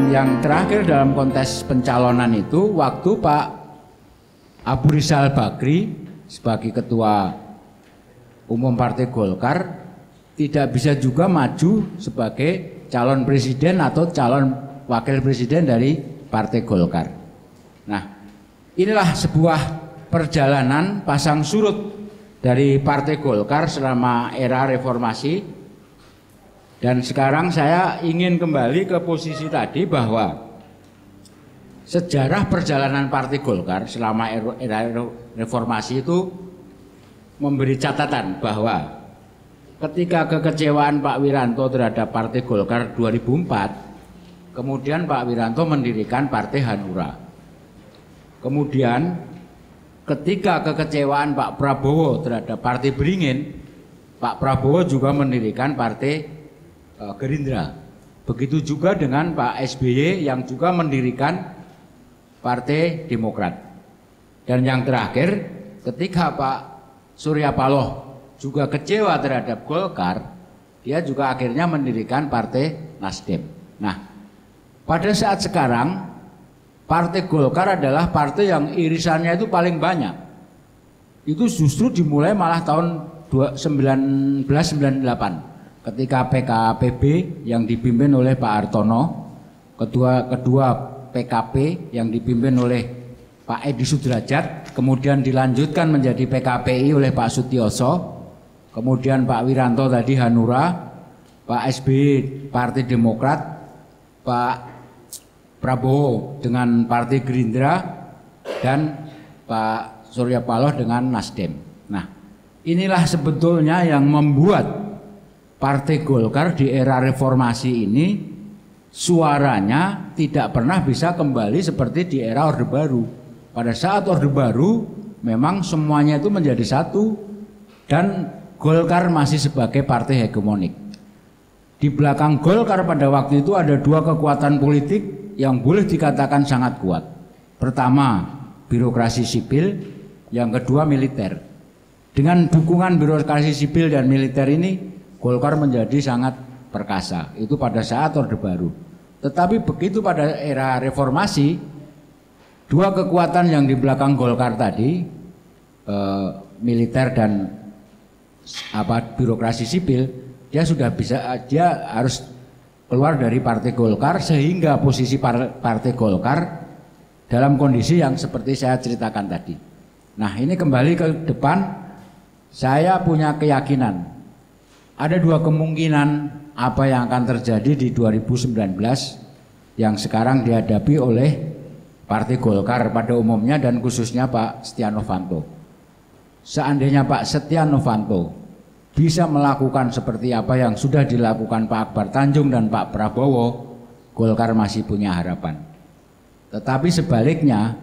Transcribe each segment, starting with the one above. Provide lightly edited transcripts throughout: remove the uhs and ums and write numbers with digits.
yang terakhir dalam kontes pencalonan itu waktu Pak Abu Rizal Bakri sebagai Ketua Umum Partai Golkar tidak bisa juga maju sebagai calon presiden atau calon wakil presiden dari Partai Golkar. Nah, inilah sebuah perjalanan pasang surut dari Partai Golkar selama era reformasi. Dan sekarang saya ingin kembali ke posisi tadi bahwa sejarah perjalanan Partai Golkar selama era reformasi itu memberi catatan bahwa ketika kekecewaan Pak Wiranto terhadap Partai Golkar 2004, kemudian Pak Wiranto mendirikan Partai Hanura. Kemudian ketika kekecewaan Pak Prabowo terhadap Partai Beringin, Pak Prabowo juga mendirikan Partai Gerindra. Begitu juga dengan Pak SBY yang juga mendirikan Partai Demokrat. Dan yang terakhir, ketika Pak Surya Paloh juga kecewa terhadap Golkar, dia juga akhirnya mendirikan Partai Nasdem. Nah, pada saat sekarang Partai Golkar adalah partai yang irisannya itu paling banyak. Itu justru dimulai malah tahun 1998. Ketika PKPB yang dipimpin oleh Pak Hartono, kedua PKP yang dipimpin oleh Pak Edi Sudrajat, kemudian dilanjutkan menjadi PKPI oleh Pak Sutioso, kemudian Pak Wiranto tadi Hanura, Pak SBY Partai Demokrat, Pak Prabowo dengan Partai Gerindra, dan Pak Surya Paloh dengan Nasdem. Nah, inilah sebetulnya yang membuat Partai Golkar di era reformasi ini suaranya tidak pernah bisa kembali seperti di era Orde Baru. Pada saat Orde Baru memang semuanya itu menjadi satu dan Golkar masih sebagai partai hegemonik. Di belakang Golkar pada waktu itu ada dua kekuatan politik yang boleh dikatakan sangat kuat. Pertama, birokrasi sipil, yang kedua militer. Dengan dukungan birokrasi sipil dan militer ini Golkar menjadi sangat perkasa. Itu pada saat Orde Baru. Tetapi begitu pada era reformasi, dua kekuatan yang di belakang Golkar tadi, militer dan birokrasi sipil, dia harus keluar dari Partai Golkar sehingga posisi Partai Golkar dalam kondisi yang seperti saya ceritakan tadi. Nah, ini kembali ke depan, saya punya keyakinan ada dua kemungkinan apa yang akan terjadi di 2019 yang sekarang dihadapi oleh Partai Golkar pada umumnya dan khususnya Pak Setia Novanto. Seandainya Pak Setia Novanto bisa melakukan seperti apa yang sudah dilakukan Pak Akbar Tanjung dan Pak Prabowo, Golkar masih punya harapan. Tetapi sebaliknya,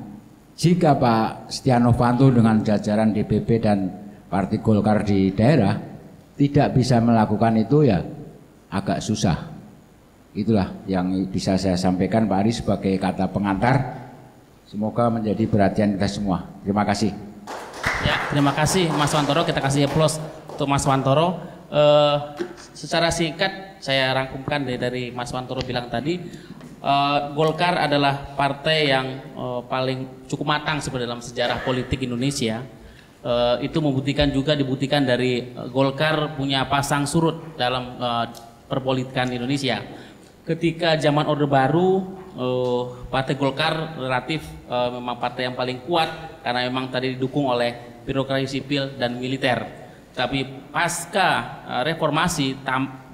jika Pak Setia Novanto dengan jajaran DPP dan Partai Golkar di daerah tidak bisa melakukan itu, ya agak susah. Itulah yang bisa saya sampaikan Pak Ari sebagai kata pengantar. Semoga menjadi perhatian kita semua. Terima kasih. Ya, terima kasih Mas Wantoro. Kita kasih aplaus untuk Mas Wantoro. Secara singkat saya rangkumkan dari Mas Wantoro bilang tadi, Golkar adalah partai yang paling cukup matang sebenarnya dalam sejarah politik Indonesia. Itu dibuktikan dari Golkar punya pasang surut dalam perpolitikan Indonesia. Ketika zaman Orde Baru, Partai Golkar relatif memang partai yang paling kuat karena memang tadi didukung oleh birokrasi sipil dan militer. Tapi pasca reformasi,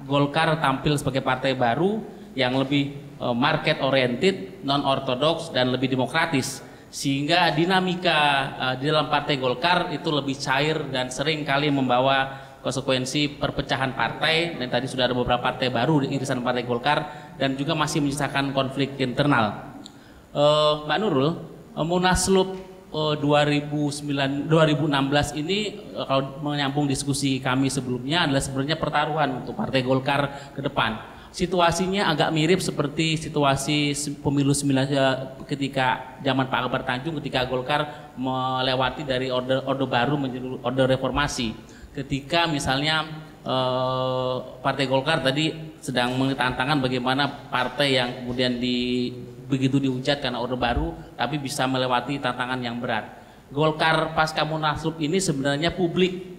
Golkar tampil sebagai partai baru yang lebih market oriented, non ortodoks dan lebih demokratis. Sehingga dinamika di dalam Partai Golkar itu lebih cair dan sering kali membawa konsekuensi perpecahan partai. Dan tadi sudah ada beberapa partai baru di irisan Partai Golkar dan juga masih menyisakan konflik internal. Mbak Nurul, Munaslup 2016 ini kalau menyambung diskusi kami sebelumnya adalah sebenarnya pertaruhan untuk Partai Golkar ke depan. Situasinya agak mirip seperti situasi pemilu ketika zaman Pak Akbar Tanjung, ketika Golkar melewati dari orde baru menuju orde reformasi. Ketika misalnya Partai Golkar tadi sedang menantangkan bagaimana partai yang kemudian begitu dihujat karena Orde Baru tapi bisa melewati tantangan yang berat. Golkar pasca Munaslup ini sebenarnya publik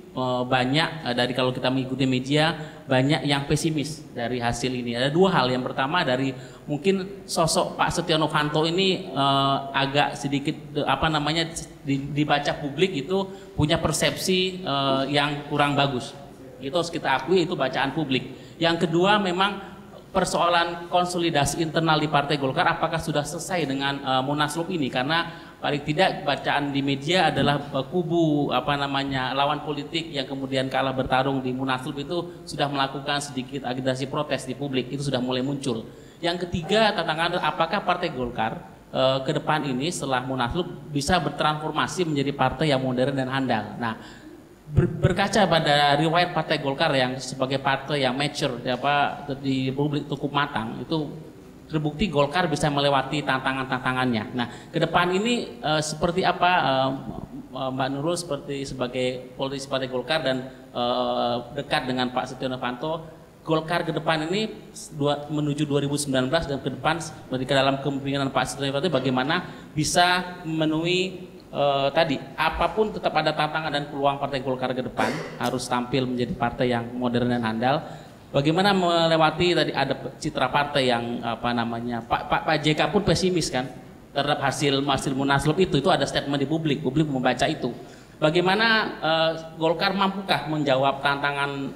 banyak dari kalau kita mengikuti media banyak yang pesimis dari hasil ini. Ada dua hal. Yang pertama dari mungkin sosok Pak Setia Novanto ini agak sedikit dibaca publik itu punya persepsi yang kurang bagus. Itu harus kita akui, itu bacaan publik. Yang kedua memang persoalan konsolidasi internal di Partai Golkar apakah sudah selesai dengan Munaslup ini, karena paling tidak bacaan di media adalah kubu lawan politik yang kemudian kalah bertarung di Munaslup itu sudah melakukan sedikit agitasi protes di publik, itu sudah mulai muncul. Yang ketiga tantangan apakah Partai Golkar ke depan ini setelah Munaslup bisa bertransformasi menjadi partai yang modern dan handal. Nah, berkaca pada riwayat Partai Golkar yang sebagai partai yang mature di publik cukup matang, itu terbukti Golkar bisa melewati tantangan-tantangannya. Nah, ke depan ini seperti apa Mbak Nurul sebagai politisi Partai Golkar dan dekat dengan Pak Setia Novanto, Golkar ke depan ini menuju 2019 dan ke depan dalam kepemimpinan Pak Setia Novanto bagaimana bisa memenuhi tadi apapun tetap ada tantangan dan peluang Partai Golkar ke depan harus tampil menjadi partai yang modern dan handal. Bagaimana melewati tadi ada citra partai yang Pak JK pun pesimis kan terhadap hasil Munaslup itu ada statement di publik membaca itu. Bagaimana Golkar mampukah menjawab tantangan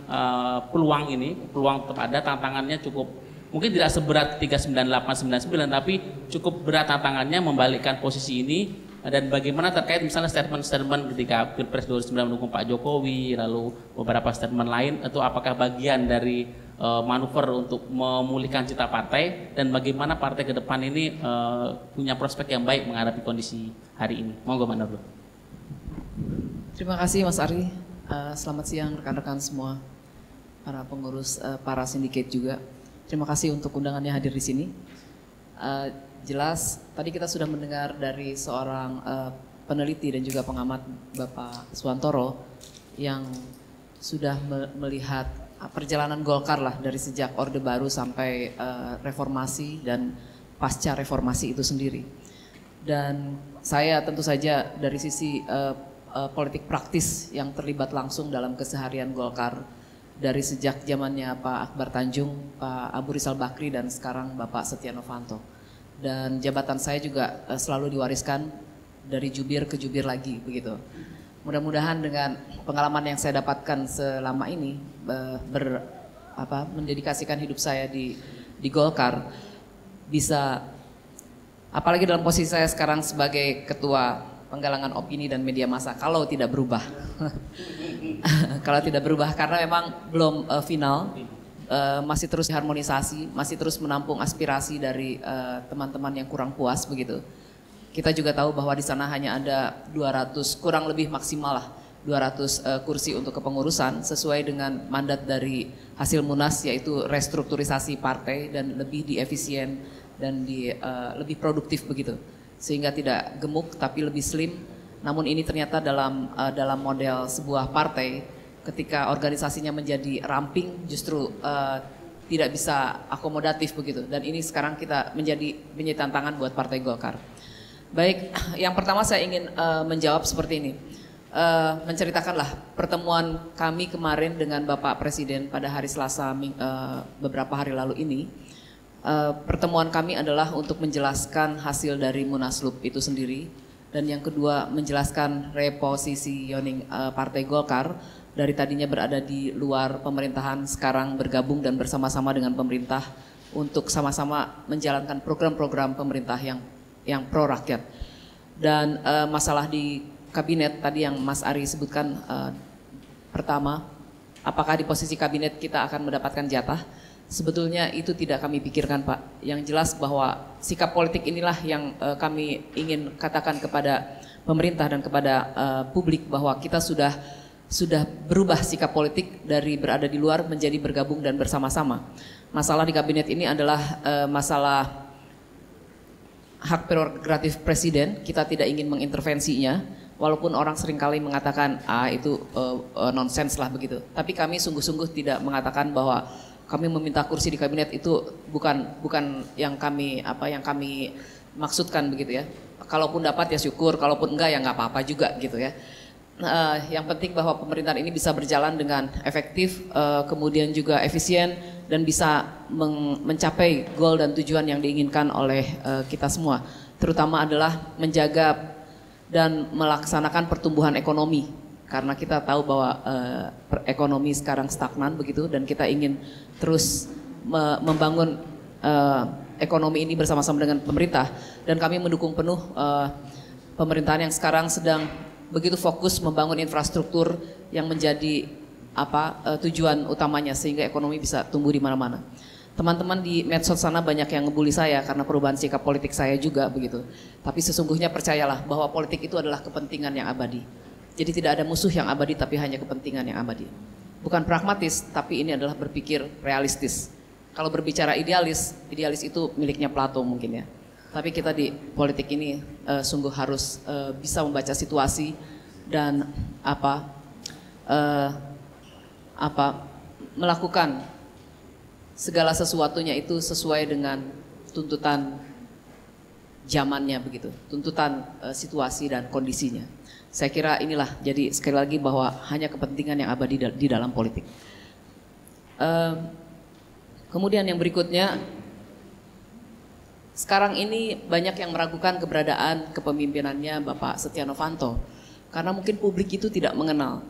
peluang ini? Peluang tetap ada, tantangannya cukup mungkin tidak seberat 39899 tapi cukup berat tantangannya membalikkan posisi ini. Dan bagaimana terkait misalnya statement-statement ketika Pilpres 2009 mendukung Pak Jokowi, lalu beberapa statement lain, itu apakah bagian dari manuver untuk memulihkan citra partai, dan bagaimana partai ke depan ini punya prospek yang baik menghadapi kondisi hari ini. Monggo Mbak Nurul. Terima kasih Mas Ari. Selamat siang rekan-rekan semua, para pengurus, para sindiket juga. Terima kasih untuk undangannya hadir di sini. Jelas tadi kita sudah mendengar dari seorang peneliti dan juga pengamat Bapak Suwantoro yang sudah melihat perjalanan Golkar lah dari sejak Orde Baru sampai reformasi dan pasca reformasi itu sendiri. Dan saya tentu saja dari sisi politik praktis yang terlibat langsung dalam keseharian Golkar dari sejak zamannya Pak Akbar Tanjung, Pak Abu Rizal Bakri dan sekarang Bapak Setia Novanto. Dan jabatan saya juga selalu diwariskan dari jubir ke jubir lagi begitu. Mudah-mudahan dengan pengalaman yang saya dapatkan selama ini mendedikasikan hidup saya di Golkar bisa, apalagi dalam posisi saya sekarang sebagai ketua penggalangan opini dan media massa, kalau tidak berubah kalau tidak berubah karena memang belum final. Masih terus diharmonisasi, masih terus menampung aspirasi dari teman-teman yang kurang puas begitu. Kita juga tahu bahwa di sana hanya ada 200, kurang lebih maksimal lah 200 kursi untuk kepengurusan sesuai dengan mandat dari hasil Munas, yaitu restrukturisasi partai dan lebih diefisien dan lebih produktif begitu. Sehingga tidak gemuk tapi lebih slim. Namun ini ternyata dalam model sebuah partai, ketika organisasinya menjadi ramping justru tidak bisa akomodatif begitu, dan ini sekarang kita menjadi tantangan buat Partai Golkar. Baik, yang pertama saya ingin menjawab seperti ini, menceritakanlah pertemuan kami kemarin dengan Bapak Presiden pada hari Selasa beberapa hari lalu ini. Pertemuan kami adalah untuk menjelaskan hasil dari Munaslup itu sendiri, dan yang kedua menjelaskan repositioning Partai Golkar dari tadinya berada di luar pemerintahan, sekarang bergabung dan bersama-sama dengan pemerintah untuk sama-sama menjalankan program-program pemerintah yang pro rakyat. Dan masalah di kabinet tadi yang Mas Ari sebutkan, pertama, apakah di posisi kabinet kita akan mendapatkan jatah? Sebetulnya itu tidak kami pikirkan Pak. Yang jelas bahwa sikap politik inilah yang kami ingin katakan kepada pemerintah dan kepada publik bahwa kita sudah berubah sikap politik dari berada di luar menjadi bergabung dan bersama-sama. Masalah di kabinet ini adalah masalah hak prerogatif presiden, kita tidak ingin mengintervensinya, Walaupun orang seringkali mengatakan itu nonsens lah begitu. Tapi kami sungguh-sungguh tidak mengatakan bahwa kami meminta kursi di kabinet itu bukan yang kami maksudkan begitu ya. Kalaupun dapat ya syukur, kalaupun enggak ya nggak apa-apa juga gitu ya. Yang penting bahwa pemerintahan ini bisa berjalan dengan efektif, kemudian juga efisien dan bisa mencapai goal dan tujuan yang diinginkan oleh kita semua. Terutama adalah menjaga dan melaksanakan pertumbuhan ekonomi, karena kita tahu bahwa ekonomi sekarang stagnan begitu, dan kita ingin terus membangun ekonomi ini bersama-sama dengan pemerintah, dan kami mendukung penuh pemerintahan yang sekarang sedang begitu fokus membangun infrastruktur yang menjadi tujuan utamanya sehingga ekonomi bisa tumbuh di mana-mana. Teman-teman di medsos sana banyak yang ngebully saya karena perubahan sikap politik saya juga begitu. Tapi sesungguhnya percayalah bahwa politik itu adalah kepentingan yang abadi. Jadi tidak ada musuh yang abadi tapi hanya kepentingan yang abadi. Bukan pragmatis tapi ini adalah berpikir realistis. Kalau berbicara idealis, idealis itu miliknya Plato mungkin ya. Tapi kita di politik ini sungguh harus bisa membaca situasi dan melakukan segala sesuatunya itu sesuai dengan tuntutan zamannya begitu, tuntutan situasi dan kondisinya. Saya kira inilah jadi sekali lagi bahwa hanya kepentingan yang abadi di dalam politik. Kemudian yang berikutnya, sekarang ini banyak yang meragukan keberadaan kepemimpinannya Bapak Setia Novanto karena mungkin publik itu tidak mengenal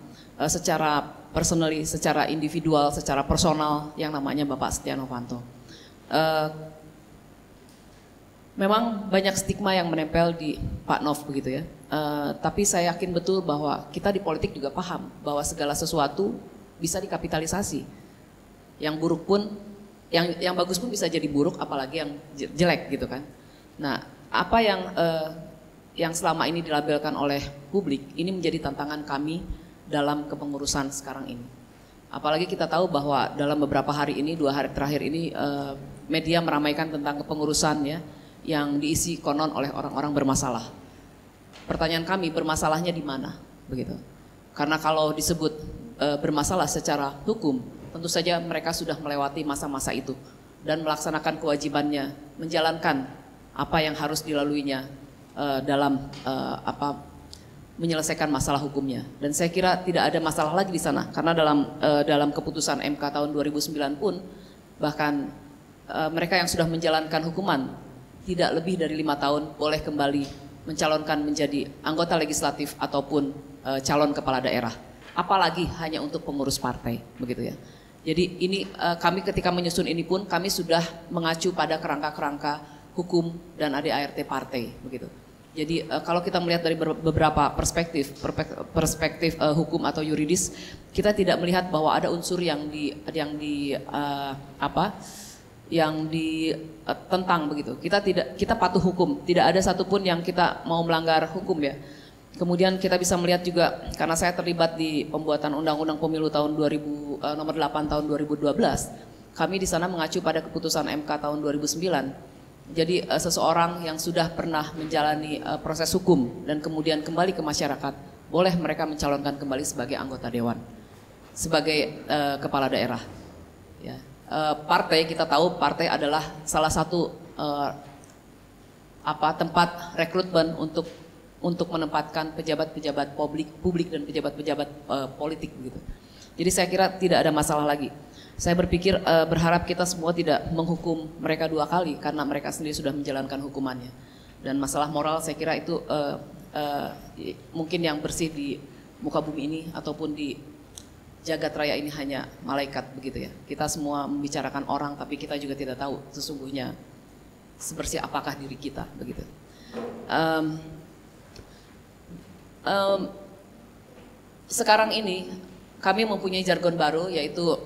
secara personally, secara individual, secara personal yang namanya Bapak Setia Novanto. Memang banyak stigma yang menempel di Pak Nov begitu ya. Tapi saya yakin betul bahwa kita di politik juga paham bahwa segala sesuatu bisa dikapitalisasi. Yang buruk pun, yang bagus pun bisa jadi buruk, apalagi yang jelek gitu kan. Nah, apa yang selama ini dilabelkan oleh publik ini menjadi tantangan kami dalam kepengurusan sekarang ini. Apalagi kita tahu bahwa dalam beberapa hari ini, 2 hari terakhir ini media meramaikan tentang kepengurusan ya, yang diisi konon oleh orang-orang bermasalah. Pertanyaan kami, bermasalahnya di mana? Begitu. Karena kalau disebut bermasalah secara hukum, tentu saja mereka sudah melewati masa-masa itu dan melaksanakan kewajibannya, menjalankan apa yang harus dilaluinya dalam menyelesaikan masalah hukumnya. Dan saya kira tidak ada masalah lagi di sana karena dalam keputusan MK tahun 2009 pun bahkan mereka yang sudah menjalankan hukuman tidak lebih dari 5 tahun boleh kembali mencalonkan menjadi anggota legislatif ataupun calon kepala daerah. Apalagi hanya untuk pengurus partai, begitu ya. Jadi ini kami ketika menyusun ini pun kami sudah mengacu pada kerangka-kerangka hukum dan ADART partai, begitu. Jadi kalau kita melihat dari beberapa perspektif hukum atau yuridis, kita tidak melihat bahwa ada unsur yang ditentang begitu. Kita patuh hukum, tidak ada satupun yang kita mau melanggar hukum ya. Kemudian kita bisa melihat juga karena saya terlibat di pembuatan Undang-Undang Pemilu tahun nomor 8 tahun 2012, kami di sana mengacu pada keputusan MK tahun 2009. Jadi seseorang yang sudah pernah menjalani proses hukum dan kemudian kembali ke masyarakat, boleh mereka mencalonkan kembali sebagai anggota dewan, sebagai kepala daerah. Ya. Partai, kita tahu partai adalah salah satu tempat rekrutmen untuk menempatkan pejabat-pejabat publik dan pejabat-pejabat politik gitu. Jadi saya kira tidak ada masalah lagi. Saya berharap kita semua tidak menghukum mereka 2 kali karena mereka sendiri sudah menjalankan hukumannya. Dan masalah moral saya kira itu mungkin yang bersih di muka bumi ini ataupun di jagat raya ini hanya malaikat begitu ya. Kita semua membicarakan orang tapi kita juga tidak tahu sesungguhnya sebersih apakah diri kita begitu. Sekarang ini kami mempunyai jargon baru yaitu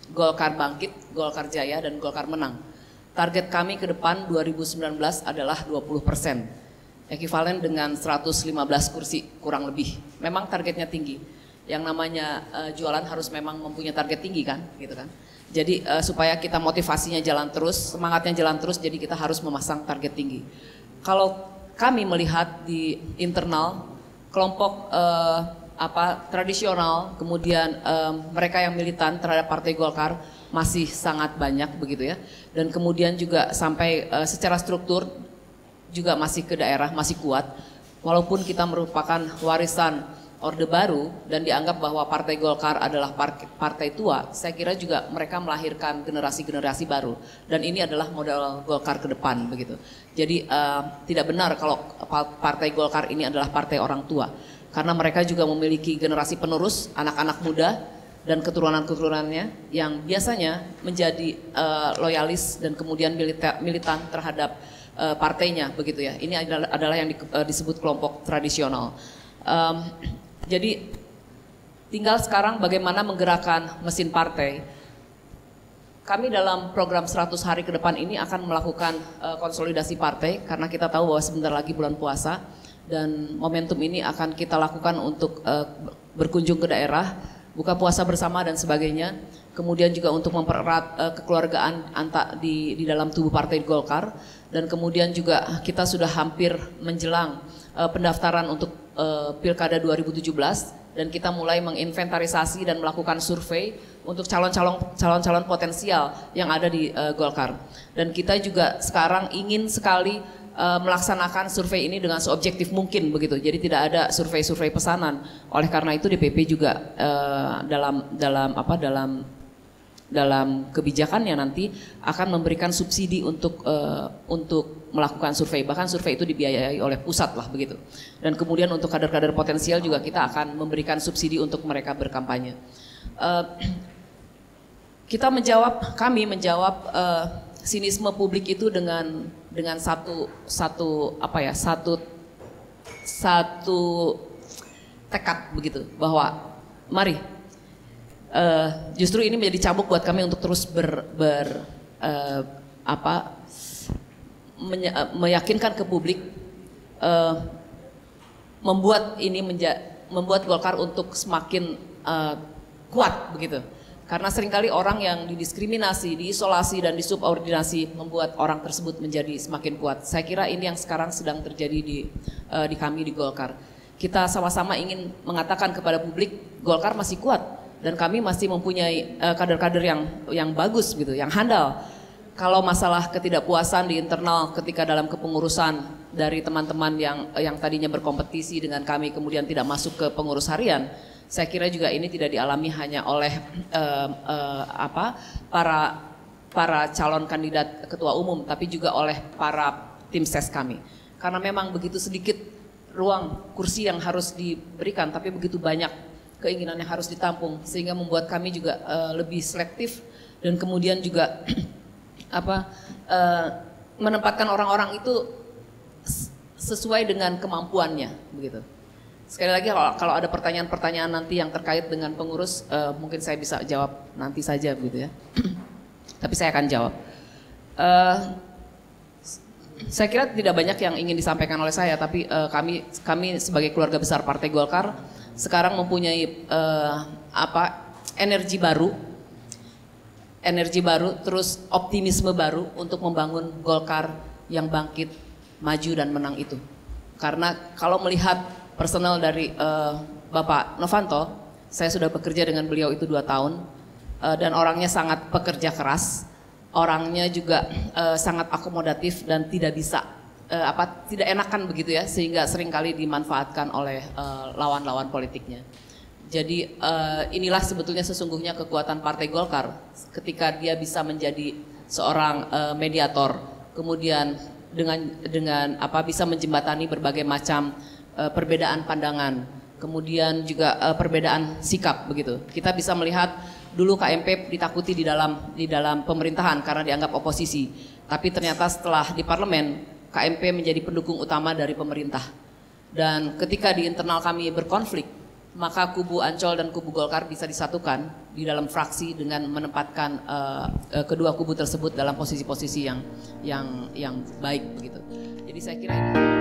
Golkar bangkit, Golkar jaya, dan Golkar menang. Target kami ke depan 2019 adalah 20%, ekivalen dengan 115 kursi kurang lebih. Memang targetnya tinggi. Yang namanya jualan harus memang mempunyai target tinggi kan, gitu kan. Jadi supaya kita motivasinya jalan terus, semangatnya jalan terus, jadi kita harus memasang target tinggi. Kalau kami melihat di internal kelompok tradisional, kemudian mereka yang militan terhadap Partai Golkar masih sangat banyak begitu ya. Dan kemudian juga sampai secara struktur juga masih ke daerah, masih kuat. Walaupun kita merupakan warisan Orde Baru dan dianggap bahwa Partai Golkar adalah partai tua, saya kira juga mereka melahirkan generasi-generasi baru. Dan ini adalah modal Golkar ke depan begitu. Jadi tidak benar kalau Partai Golkar ini adalah partai orang tua. Karena mereka juga memiliki generasi penerus, anak-anak muda dan keturunan-keturunannya yang biasanya menjadi loyalis dan kemudian militan terhadap partainya begitu ya. Ini adalah yang disebut kelompok tradisional. Jadi tinggal sekarang bagaimana menggerakkan mesin partai. Kami dalam program 100 hari ke depan ini akan melakukan konsolidasi partai karena kita tahu bahwa sebentar lagi bulan puasa dan momentum ini akan kita lakukan untuk berkunjung ke daerah, buka puasa bersama dan sebagainya. Kemudian juga untuk mempererat kekeluargaan di dalam tubuh Partai Golkar dan kemudian juga kita sudah hampir menjelang pendaftaran untuk Pilkada 2017 dan kita mulai menginventarisasi dan melakukan survei untuk calon-calon potensial yang ada di Golkar. Dan kita juga sekarang ingin sekali melaksanakan survei ini dengan seobjektif mungkin begitu. Jadi tidak ada survei-survei pesanan. Oleh karena itu DPP juga dalam kebijakannya nanti akan memberikan subsidi untuk melakukan survei, bahkan survei itu dibiayai oleh pusat lah begitu. Dan kemudian untuk kader-kader potensial juga kita akan memberikan subsidi untuk mereka berkampanye. Kami menjawab sinisme publik itu dengan satu tekad begitu bahwa mari. Justru ini menjadi cambuk buat kami untuk terus meyakinkan ke publik, membuat Golkar untuk semakin kuat begitu. Karena seringkali orang yang didiskriminasi, diisolasi dan disubordinasi membuat orang tersebut menjadi semakin kuat. Saya kira ini yang sekarang sedang terjadi di kami di Golkar. Kita sama-sama ingin mengatakan kepada publik Golkar masih kuat. Dan kami masih mempunyai kader-kader yang bagus gitu, yang handal. Kalau masalah ketidakpuasan di internal ketika dalam kepengurusan dari teman-teman yang tadinya berkompetisi dengan kami kemudian tidak masuk ke pengurus harian, saya kira juga ini tidak dialami hanya oleh para calon kandidat ketua umum, tapi juga oleh para tim ses kami. Karena memang begitu sedikit ruang kursi yang harus diberikan, tapi begitu banyak keinginan yang harus ditampung sehingga membuat kami juga lebih selektif dan kemudian juga menempatkan orang-orang itu sesuai dengan kemampuannya begitu. Sekali lagi kalau ada pertanyaan-pertanyaan nanti yang terkait dengan pengurus mungkin saya bisa jawab nanti saja begitu ya. Tapi saya akan jawab. Saya kira tidak banyak yang ingin disampaikan oleh saya, tapi kami sebagai keluarga besar Partai Golkar sekarang mempunyai energi baru, terus optimisme baru untuk membangun Golkar yang bangkit, maju dan menang itu. Karena kalau melihat personal dari Bapak Novanto, saya sudah bekerja dengan beliau itu 2 tahun dan orangnya sangat pekerja keras, orangnya juga sangat akomodatif dan tidak enakan begitu ya, sehingga seringkali dimanfaatkan oleh lawan-lawan politiknya. Jadi inilah sebetulnya sesungguhnya kekuatan Partai Golkar ketika dia bisa menjadi seorang mediator, kemudian dengan bisa menjembatani berbagai macam perbedaan pandangan, kemudian juga perbedaan sikap begitu. Kita bisa melihat dulu KMP ditakuti di dalam pemerintahan karena dianggap oposisi, tapi ternyata setelah di parlemen KMP menjadi pendukung utama dari pemerintah. Dan ketika di internal kami berkonflik, maka kubu Ancol dan kubu Golkar bisa disatukan di dalam fraksi dengan menempatkan kedua kubu tersebut dalam posisi-posisi yang baik begitu. Jadi saya kira ini